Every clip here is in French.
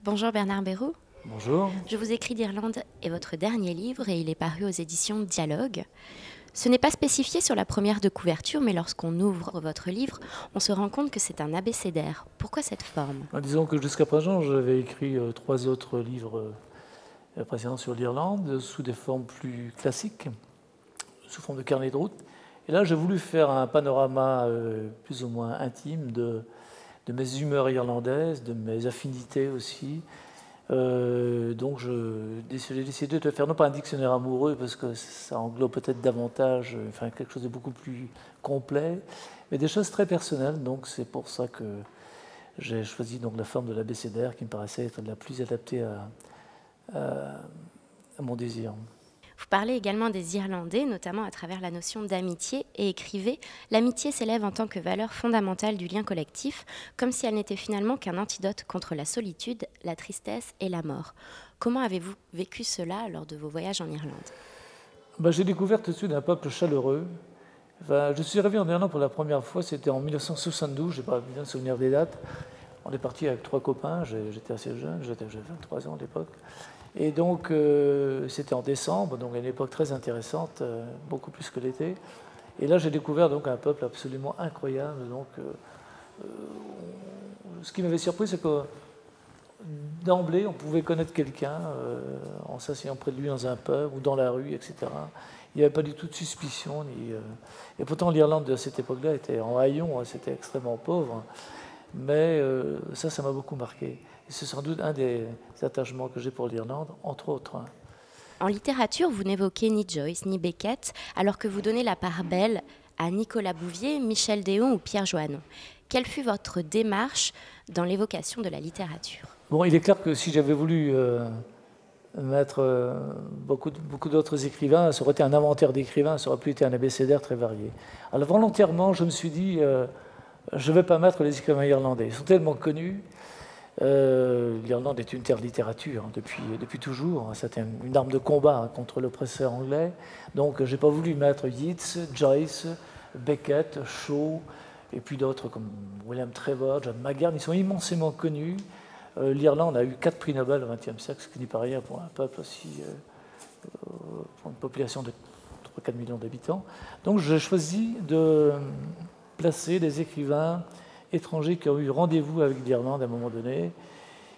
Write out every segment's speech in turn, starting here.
Bonjour Bernard Bérou. Bonjour. Je vous écris d'Irlande est votre dernier livre et il est paru aux éditions Dialogue. Ce n'est pas spécifié sur la première de couverture, mais lorsqu'on ouvre votre livre, on se rend compte que c'est un abécédaire. Pourquoi cette forme? Disons que jusqu'à présent, j'avais écrit trois autres livres précédents sur l'Irlande, sous des formes plus classiques, sous forme de carnet de route. Et là, j'ai voulu faire un panorama plus ou moins intime de mes humeurs irlandaises, de mes affinités aussi. Donc j'ai décidé de faire non pas un dictionnaire amoureux, parce que ça englobe peut-être davantage, enfin quelque chose de beaucoup plus complet, mais des choses très personnelles. Donc c'est pour ça que j'ai choisi donc la forme de l'abécédaire qui me paraissait être la plus adaptée à mon désir. Vous parlez également des Irlandais, notamment à travers la notion d'amitié, et écrivez « L'amitié s'élève en tant que valeur fondamentale du lien collectif, comme si elle n'était finalement qu'un antidote contre la solitude, la tristesse et la mort ». Comment avez-vous vécu cela lors de vos voyages en Irlande? J'ai découvert tout de suite un peuple chaleureux. Enfin, je suis arrivé en Irlande pour la première fois, c'était en 1972, je n'ai pas bien souvenir des dates. On est parti avec trois copains, j'étais assez jeune, j'avais 23 ans à l'époque. Et donc, c'était en décembre, donc à une époque très intéressante, beaucoup plus que l'été. Et là, j'ai découvert donc un peuple absolument incroyable. Donc, ce qui m'avait surpris, c'est que d'emblée, on pouvait connaître quelqu'un en s'asseyant près de lui dans un pub ou dans la rue, etc. Il n'y avait pas du tout de suspicion. Et pourtant, l'Irlande de cette époque-là était en haillons, c'était extrêmement pauvre. Mais ça m'a beaucoup marqué. Et c'est sans doute un des attachements que j'ai pour l'Irlande, entre autres. En littérature, vous n'évoquez ni Joyce ni Beckett, alors que vous donnez la part belle à Nicolas Bouvier, Michel Déon ou Pierre Joannon. Quelle fut votre démarche dans l'évocation de la littérature? Bon, il est clair que si j'avais voulu mettre beaucoup d'autres écrivains, ça aurait été un inventaire d'écrivains, ça aurait pu être un abécédaire très varié. Alors volontairement, je me suis dit, je ne vais pas mettre les écrivains irlandais. Ils sont tellement connus. L'Irlande est une terre de littérature depuis toujours. C'était une arme de combat contre l'oppresseur anglais. Donc, je n'ai pas voulu mettre Yeats, Joyce, Beckett, Shaw, et puis d'autres comme William Trevor, John McGahn. Ils sont immensément connus. L'Irlande a eu 4 prix Nobel au XXe siècle, ce qui n'est pas rien pour un peuple aussi, pour une population de 3-4 millions d'habitants. Donc, j'ai choisi de placer des écrivains étrangers qui ont eu rendez-vous avec l'Irlande à un moment donné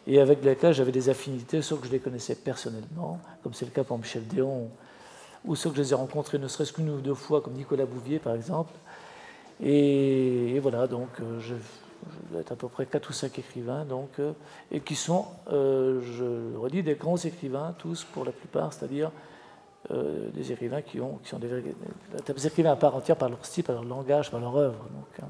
et avec lesquels j'avais des affinités, soit que je les connaissais personnellement, comme c'est le cas pour Michel Déon, ou soit que je les ai rencontrés ne serait-ce qu'une ou deux fois, comme Nicolas Bouvier par exemple. Et voilà, donc je dois être à peu près 4 ou 5 écrivains, donc, et qui sont, je redis, des grands écrivains, tous pour la plupart, c'est-à-dire des écrivains qui sont des écrivains à part entière par leur style, par leur langage, par leur œuvre. Donc,